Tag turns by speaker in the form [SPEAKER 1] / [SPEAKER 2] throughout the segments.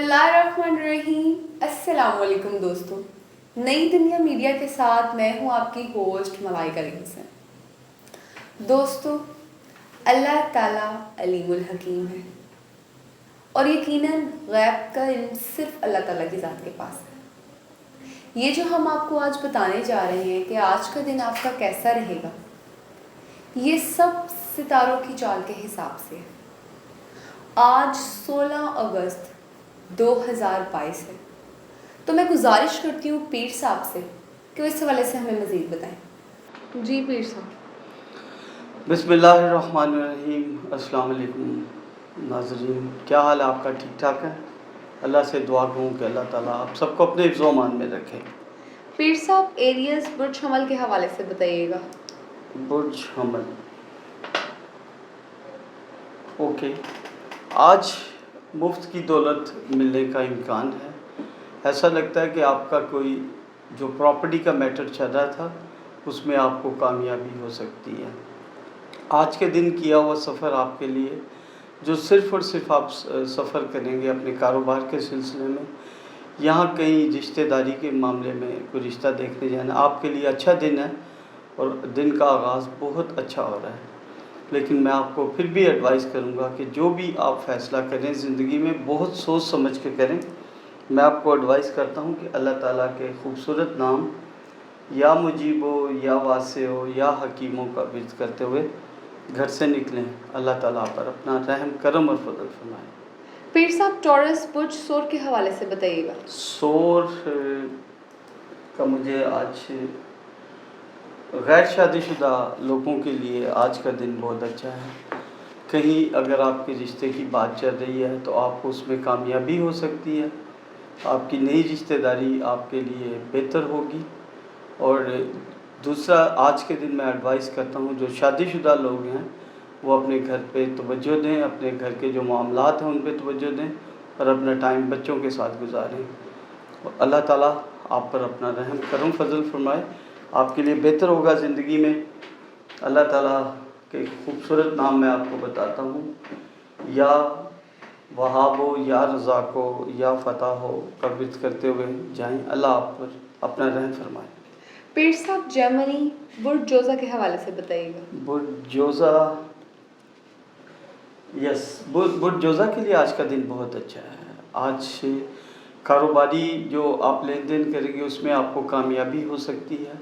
[SPEAKER 1] बिस्मिल्लाहिर्रहमानिर्रहीम। अस्सलाम वालेकुम दोस्तों, नई दुनिया मीडिया के साथ मैं हूँ आपकी होस्ट मलाइका हुसैन। दोस्तों, अल्लाह ताला अलीमुल हकीम है और यकीनन गैब का इल्म सिर्फ अल्लाह ताला की ज़ात के पास है। ये जो हम आपको आज बताने जा रहे हैं कि आज का दिन आपका कैसा रहेगा, ये सब सितारों की चाल के हिसाब से है। आज 16 अगस्त 2022 है, तो मैं गुजारिश करती हूँ पीर साहब से कि वो इस हवाले से हमें मज़ीद बताएं। जी पीर साहब।
[SPEAKER 2] बिस्मिल्लाहिर्रहमानिर्रहीम। अस्सलाम वालेकुम नाज़रीन, क्या हाल है आपका? ठीक ठाक है? अल्लाह से दुआ करूँ कि अल्लाह ताला आप सबको अपने हिफ्ज़-ओ-मान में रखे।
[SPEAKER 1] पीर साहब, एरियस बुर्ज हमल के हवाले से बताइएगा।
[SPEAKER 2] बुर्ज हमल, ओके। आज मुफ्त की दौलत मिलने का इम्कान है। ऐसा लगता है कि आपका कोई जो प्रॉपर्टी का मैटर चल रहा था उसमें आपको कामयाबी हो सकती है। आज के दिन किया हुआ सफ़र आपके लिए, जो सिर्फ़ और सिर्फ आप सफ़र करेंगे अपने कारोबार के सिलसिले में, यहाँ कहीं रिश्तेदारी के मामले में कोई रिश्ता देखने जाना, आपके लिए अच्छा दिन है और दिन का आगाज़ बहुत अच्छा हो रहा है। लेकिन मैं आपको फिर भी एडवाइस करूँगा कि जो भी आप फ़ैसला करें ज़िंदगी में बहुत सोच समझ के करें। मैं आपको एडवाइस करता हूँ कि अल्लाह ताला के खूबसूरत नाम या मुजीबो या वासिओ या हकीमों का विर्द करते हुए घर से निकलें। अल्लाह ताला पर अपना रहम करम और फजल फरमाए।
[SPEAKER 1] पीर साहब, टॉरस बुर्ज सोर के हवाले से बताइएगा।
[SPEAKER 2] सोर का मुझे आज गैर शादीशुदा लोगों के लिए आज का दिन बहुत अच्छा है। कहीं अगर आपके रिश्ते की बात चल रही है तो आपको उसमें कामयाबी हो सकती है। आपकी नई रिश्तेदारी आपके लिए बेहतर होगी। और दूसरा, आज के दिन मैं एडवाइस करता हूँ जो शादीशुदा लोग हैं वो अपने घर पे तवज्जो दें, अपने घर के जो मामलात हैं उन पे तवज्जो दें और अपना टाइम बच्चों के साथ गुजारें। और अल्लाह ताला आप पर अपना रहम करम फजल फरमाए, आपके लिए बेहतर होगा ज़िंदगी में। अल्लाह ताला के खूबसूरत नाम मैं आपको बताता हूँ, या वहाबो या रज़ाको या फ़ताहो का विर्द करते हुए जाएं। अल्लाह आप पर अपना रहम फरमाए।
[SPEAKER 1] पीर साहब, जर्मनी बुर्ज जोज़ा के हवाले से बताइएगा।
[SPEAKER 2] बुर्ज जोज़ा, यस, बुर्ज जोज़ा के लिए आज का दिन बहुत अच्छा है। आज कारोबारी जो आप लेन देन करेंगे उसमें आपको कामयाबी हो सकती है।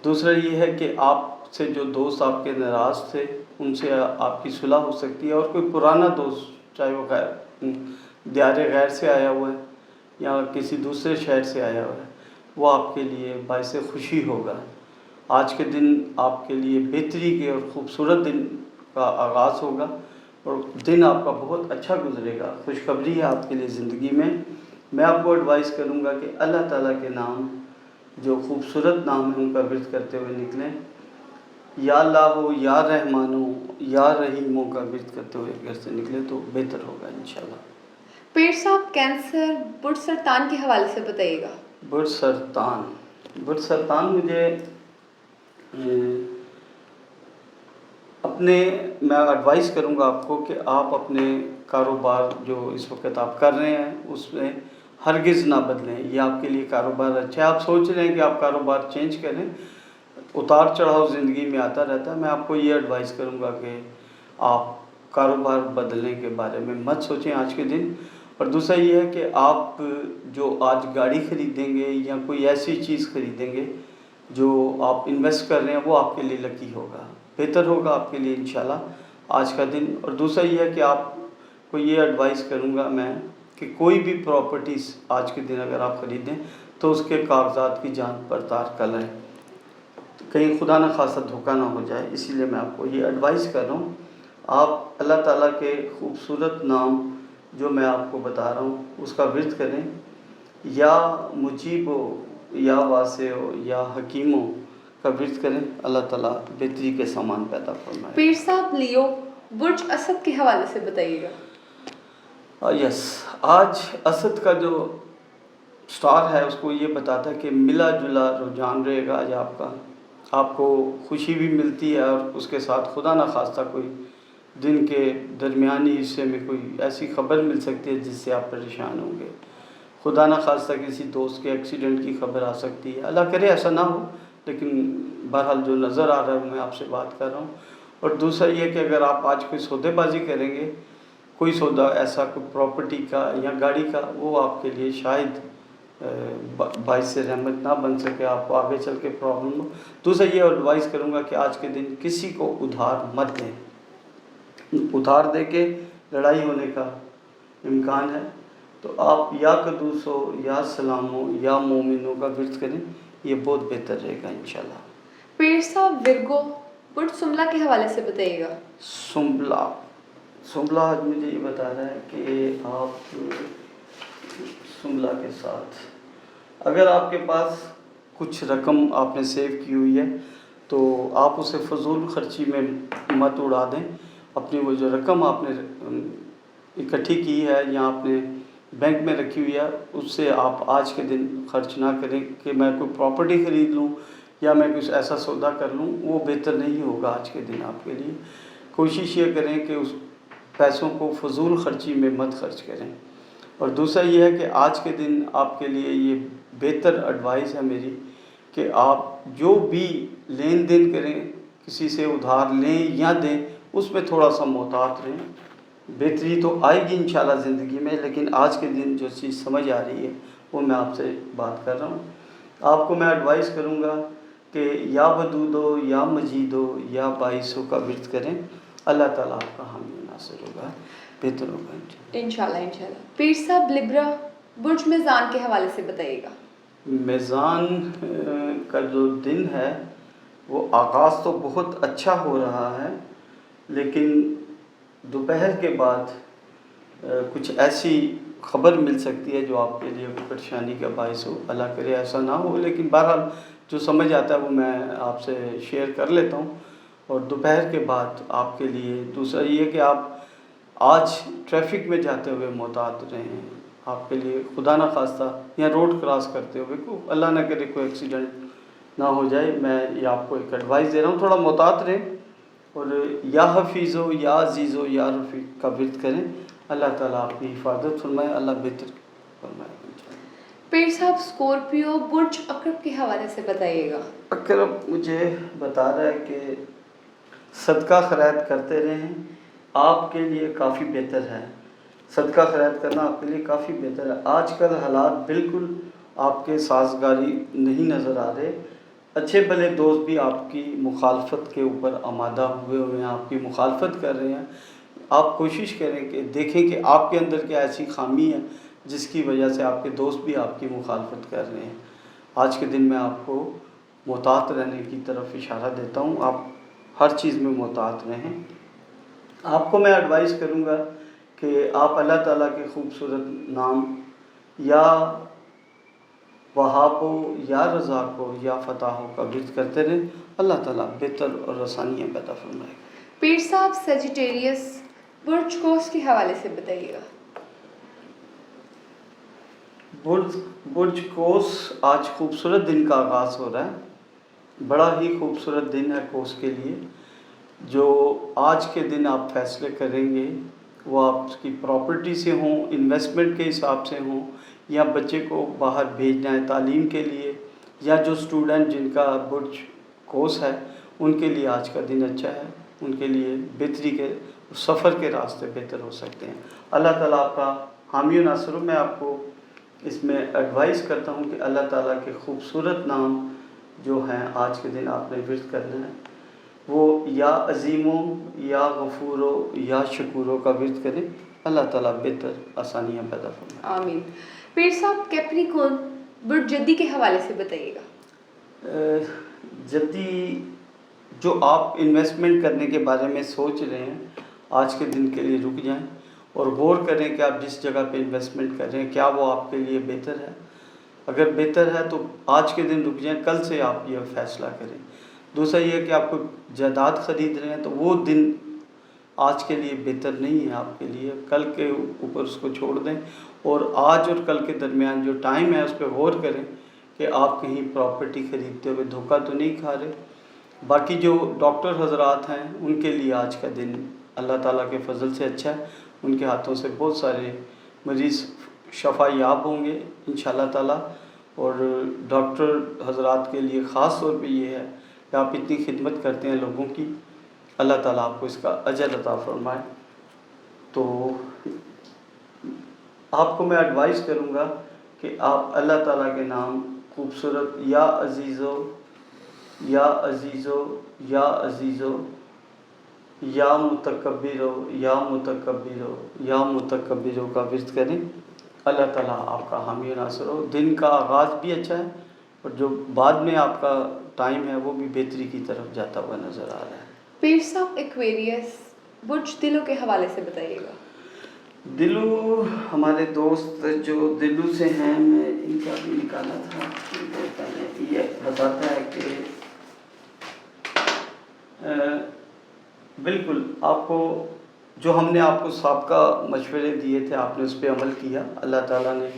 [SPEAKER 2] दूसरा ये है कि आपसे जो दोस्त आपके नाराज़ थे उनसे आपकी सुलह हो सकती है। और कोई पुराना दोस्त, चाहे वो दियारे गैर से आया हुआ है या किसी दूसरे शहर से आया हुआ है, वो आपके लिए बाइसे खुशी होगा। आज के दिन आपके लिए बेहतरी के और ख़ूबसूरत दिन का आगाज़ होगा और दिन आपका बहुत अच्छा गुजरेगा। खुशखबरी है आपके लिए ज़िंदगी में। मैं आपको एडवाइस करूँगा कि अल्लाह ताला के नाम जो खूबसूरत नाम है उनका विर्द करते हुए निकलें। या अल्लाह हो या रहमानो या रहीमों का विर्द करते हुए घर से निकले तो बेहतर होगा इंशाल्लाह।
[SPEAKER 1] पीर साहब, कैंसर बुर्ज सरतान के हवाले से बताइएगा।
[SPEAKER 2] बुर्ज सरतान मुझे मैं एडवाइस करूँगा आपको कि आप अपने कारोबार जो इस वक्त आप कर रहे हैं उसमें हरगिज़ ना बदलें। ये आपके लिए कारोबार अच्छा है। आप सोच रहे हैं कि आप कारोबार चेंज करें, उतार चढ़ाव ज़िंदगी में आता रहता है। मैं आपको ये एडवाइस करूँगा कि आप कारोबार बदलने के बारे में मत सोचें आज के दिन। और दूसरा ये है कि आप जो आज गाड़ी ख़रीदेंगे या कोई ऐसी चीज़ ख़रीदेंगे जो आप इन्वेस्ट कर रहे हैं वो आपके लिए लकी होगा, बेहतर होगा आपके लिए इंशाल्लाह आज का दिन। और दूसरा ये है कि आपको ये एडवाइस करूँगा मैं कि कोई भी प्रॉपर्टीज़ आज के दिन अगर आप ख़रीदें तो उसके कागजात की जांच पड़ताल करें, कहीं खुदा न खासा धोखा ना हो जाए। इसीलिए मैं आपको ये एडवाइस कर रहा हूँ। आप अल्लाह ताला के खूबसूरत नाम जो मैं आपको बता रहा हूँ उसका विर्द करें। या मुजीबो या वासिओ या हकीमों का विर्द करें। अल्लाह ताला बेहतरी के सामान पैदा फरमाए।
[SPEAKER 1] पीर साहब, लियो बुर्ज असद के हवाले से बताइएगा।
[SPEAKER 2] यस, आज असद का जो स्टार है उसको ये बताता है कि मिला जुला रुझान रहेगा आज आपको खुशी भी मिलती है और उसके साथ खुदा न खास्ता कोई दिन के दरमियानी हिस्से में कोई ऐसी खबर मिल सकती है जिससे आप परेशान होंगे। खुदा न खास्ता किसी दोस्त के एक्सीडेंट की खबर आ सकती है, अल्लाह करे ऐसा ना हो, लेकिन बहरहाल जो नज़र आ रहा है मैं आपसे बात कर रहा हूँ। और दूसरा ये कि अगर आप आज कोई सौदेबाजी करेंगे, कोई सौदा ऐसा कोई प्रॉपर्टी का या गाड़ी का, वो आपके लिए शायद बाइस से रहमत ना बन सके, आपको आगे चल के प्रॉब्लम हो। दूसरा ये एडवाइस करूँगा कि आज के दिन किसी को उधार मत दें। उधार दे के लड़ाई होने का इम्कान है, तो आप या कदूस हो या सलाम हो या मोमिनों का विर्द करें, ये बहुत बेहतर रहेगा इंशाल्लाह।
[SPEAKER 1] पीर साहब, विरगो बुर्ज सुमला के हवाले से बताइएगा।
[SPEAKER 2] सुमला आज मुझे ये बता रहा है कि आप सुमला के साथ अगर आपके पास कुछ रकम आपने सेव की हुई है तो आप उसे फजूल खर्ची में मत उड़ा दें। अपनी वो जो रकम आपने इकट्ठी की है या आपने बैंक में रखी हुई है, उससे आप आज के दिन खर्च ना करें कि मैं कोई प्रॉपर्टी ख़रीद लूँ या मैं कुछ ऐसा सौदा कर लूँ, वो बेहतर नहीं होगा आज के दिन आपके लिए। कोशिश ये करें कि उस पैसों को फजूल खर्ची में मत खर्च करें। और दूसरा ये है कि आज के दिन आपके लिए ये बेहतर एडवाइस है मेरी कि आप जो भी लेन देन करें, किसी से उधार लें या दें, उसमें थोड़ा सा मोहतात रहें। बेहतरी तो आएगी इंशाल्लाह ज़िंदगी में, लेकिन आज के दिन जो चीज़ समझ आ रही है वो मैं आपसे बात कर रहा हूँ। आपको मैं एडवाइस करूँगा कि या वदूदो या मजीदो या बाइसो का विर्द करें, अल्लाह ताला आपका हामी नासिर होगा, बेहतर होगा
[SPEAKER 1] इंशाल्लाह इंशाल्लाह। पीर साहब, लिब्रा बुर्ज मेज़ान के हवाले से बताइएगा।
[SPEAKER 2] मेज़ान का जो दिन है वो आगाज़ तो बहुत अच्छा हो रहा है, लेकिन दोपहर के बाद कुछ ऐसी खबर मिल सकती है जो आपके लिए परेशानी का बायस हो। अल्लाह करे ऐसा ना हो, लेकिन बहरहाल जो समझ आता है वो मैं आपसे शेयर कर लेता हूँ। और दोपहर के बाद आपके लिए दूसरा ये कि आप आज ट्रैफिक में जाते हुए मोहतात रहें। आपके लिए खुदा न खास्ता या रोड क्रॉस करते हुए को अल्लाह ना करे कोई एक्सीडेंट ना हो जाए। मैं ये आपको एक एडवाइस दे रहा हूँ, थोड़ा मोहतात रहें। और या हफीज़ो या अज़ीज़ो या रफ़ीक का विर्द करें, अल्लाह ताला आपकी हिफाजत फरमाए, अल्लाह बेहतर फरमाए।
[SPEAKER 1] पीर साहब, स्कॉर्पियो बुर्ज अक़रब के हवाले से बताइएगा।
[SPEAKER 2] अक़रब मुझे बता रहा है कि सदका खैरात करते रहें, आपके लिए काफ़ी बेहतर है। सदका खैरात करना आपके लिए काफ़ी बेहतर है। आजकल हालात बिल्कुल आपके साजगारी नहीं नज़र आ रहे। अच्छे भले दोस्त भी आपकी मुखालफत के ऊपर आमादा हुए हैं, आपकी मुखालफत कर रहे हैं। आप कोशिश करें कि देखें कि आपके अंदर क्या ऐसी खामी है जिसकी वजह से आपके दोस्त भी आपकी मुखालफत कर रहे हैं। आज के दिन मैं आपको मोहतात रहने की तरफ इशारा देता हूँ। आप हर चीज़ में मोहतात रहें। आपको मैं एडवाइस करूँगा कि आप अल्लाह ताला के खूबसूरत नाम या वहाबो या रज़ाको या फ़ताहो का विर्द करते रहें, अल्लाह ताला बेहतर और आसानियाँ पैदा फरमाएगा।
[SPEAKER 1] पीर साहब, सेजिटेरियस बुर्ज कोस के हवाले से बताइएगा।
[SPEAKER 2] बुर्ज कोस आज खूबसूरत दिन का आगाज़ हो रहा है। बड़ा ही खूबसूरत दिन है कोस के लिए। जो आज के दिन आप फैसले करेंगे वो आपकी प्रॉपर्टी से हों, इन्वेस्टमेंट के हिसाब से हों, या बच्चे को बाहर भेजना है तालीम के लिए, या जो स्टूडेंट जिनका बुर्ज कोस है उनके लिए आज का दिन अच्छा है। उनके लिए बेहतरी के सफ़र के रास्ते बेहतर हो सकते हैं। अल्लाह ताला आपका हामी नासिर हो। मैं आपको इसमें एडवाइस करता हूँ कि अल्लाह ताला के खूबसूरत नाम जो हैं आज के दिन आपने विर्द करना है, वो या अज़ीमो या गफ़ूरो या शकूरो का विर्द करें। अल्लाह ताला बेहतर आसानियाँ पैदा फरमाए।
[SPEAKER 1] आमीन। पीर साहब, कैप्रिकॉर्न बुर्ज जद्दी के हवाले से बताइएगा।
[SPEAKER 2] जद्दी जो आप इन्वेस्टमेंट करने के बारे में सोच रहे हैं, आज के दिन के लिए रुक जाएं और गौर करें कि आप जिस जगह पे इन्वेस्टमेंट कर रहे हैं क्या वो आपके लिए बेहतर है। अगर बेहतर है तो आज के दिन रुक जाएं, कल से आप ये फ़ैसला करें। दूसरा ये है कि आप कोई जायदाद ख़रीद रहे हैं तो वो दिन आज के लिए बेहतर नहीं है आपके लिए, कल के ऊपर उसको छोड़ दें और आज और कल के दरमियान जो टाइम है उस पर गौर करें कि आप कहीं प्रॉपर्टी ख़रीदते हुए धोखा तो नहीं खा रहे। बाकी जो डॉक्टर हजरात हैं उनके लिए आज का दिन اللہ تعالیٰ کے فضل سے اچھا ہے. ان کے ہاتھوں سے بہت سارے مریض شفا یاب ہوں گے انشاءاللہ تعالیٰ. اور ڈاکٹر حضرات کے لیے خاص طور پہ یہ ہے کہ آپ اتنی خدمت کرتے ہیں لوگوں کی. اللہ تعالیٰ آپ کو اس کا اجر عطا فرمائے. تو آپ کو میں ایڈوائز کروں گا کہ آپ اللہ تعالیٰ کے نام خوبصورت یا عزیزو یا عزیزو یا عزیزو یا متکبرو یا متکبرو یا متکبرو کا ورد کریں. اللہ تعالیٰ آپ کا حامی و ناصر ہو. دن کا آغاز بھی اچھا ہے اور جو بعد میں آپ کا ٹائم ہے وہ بھی بہتری کی طرف جاتا ہوا نظر آ رہا ہے.
[SPEAKER 1] پیر صاحب ایکویریس برج دلو کے حوالے سے بتائیے گا.
[SPEAKER 2] دلو ہمارے دوست جو دلو سے ہیں، میں ان کا بھی نکالا تھا. یہ بتاتا ہے کہ بالکل آپ کو جو ہم نے آپ کو سابقہ مشورے دیے تھے آپ نے اس پہ عمل کیا. اللہ تعالیٰ نے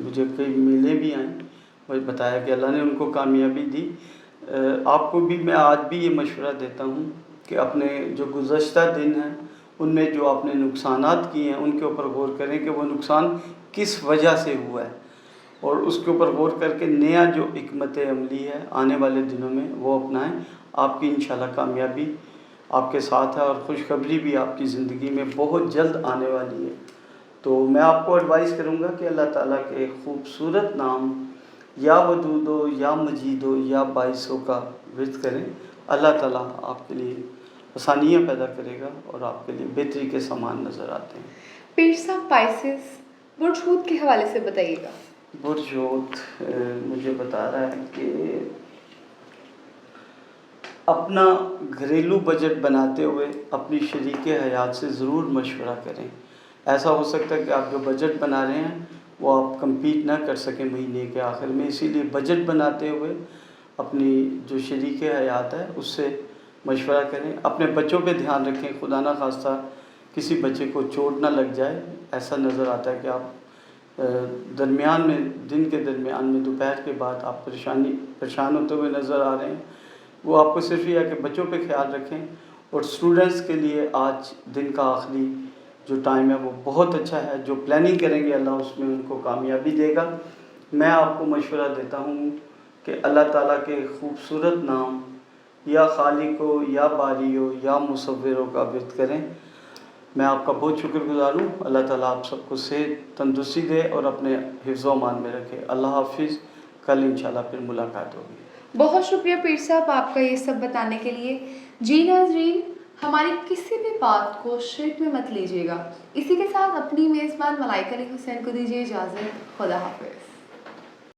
[SPEAKER 2] مجھے کئی میلے بھی آئیں، مجھے بتایا کہ اللہ نے ان کو کامیابی دی. آپ کو بھی میں آج بھی یہ مشورہ دیتا ہوں کہ اپنے جو گزشتہ دن ہیں ان میں جو آپ نے نقصانات کیے ہیں ان کے اوپر غور کریں کہ وہ نقصان کس وجہ سے ہوا ہے، اور اس کے اوپر غور کر کے نیا جو حکمت عملی ہے آنے والے دنوں میں وہ اپنائیں. آپ کی انشاءاللہ کامیابی آپ کے ساتھ ہے اور خوشخبری بھی آپ کی زندگی میں بہت جلد آنے والی ہے. تو میں آپ کو ایڈوائز کروں گا کہ اللہ تعالیٰ کے خوبصورت نام یا ودودو یا مجیدو یا باعثوں کا ورد کریں. اللہ تعالیٰ آپ کے لیے آسانیاں پیدا کرے گا اور آپ کے لیے بہتری کے سامان نظر آتے ہیں.
[SPEAKER 1] پیر صاحب پائسس برج حوت کے حوالے سے بتائیے گا.
[SPEAKER 2] برج حوت مجھے بتا رہا ہے کہ اپنا گھریلو بجٹ بناتے ہوئے اپنی شریک حیات سے ضرور مشورہ کریں. ایسا ہو سکتا ہے کہ آپ جو بجٹ بنا رہے ہیں وہ آپ کمپیٹ نہ کر سکیں مہینے کے آخر میں، اسی لیے بجٹ بناتے ہوئے اپنی جو شریک حیات ہے اس سے مشورہ کریں. اپنے بچوں پہ دھیان رکھیں، خدا نہ خواستہ کسی بچے کو چوٹ نہ لگ جائے. ایسا نظر آتا ہے کہ آپ درمیان میں دن کے درمیان میں دوپہر کے بعد آپ پریشان ہوتے ہوئے نظر آ رہے ہیں. وہ آپ کو صرف یہ ہے کہ بچوں پہ خیال رکھیں. اور اسٹوڈنٹس کے لیے آج دن کا آخری جو ٹائم ہے وہ بہت اچھا ہے. جو پلاننگ کریں گے اللہ اس میں ان کو کامیابی دے گا. میں آپ کو مشورہ دیتا ہوں کہ اللہ تعالیٰ کے خوبصورت نام یا خالق ہو یا باری ہو یا مصور ہو کا ورد کریں. میں آپ کا بہت شکر گزار ہوں. اللہ تعالیٰ آپ سب کو صحت تندرستی دے اور اپنے حفظ و امان میں رکھے. اللہ حافظ. کل انشاءاللہ پھر ملاقات ہوگی.
[SPEAKER 1] بہت شکریہ پیر صاحب آپ کا یہ سب بتانے کے لیے. جی ناظرین، ہماری کسی بھی بات کو شرک میں مت لیجیے گا. اسی کے ساتھ اپنی میزبان ملائکہ علی حسین کو دیجیے اجازت. خدا حافظ.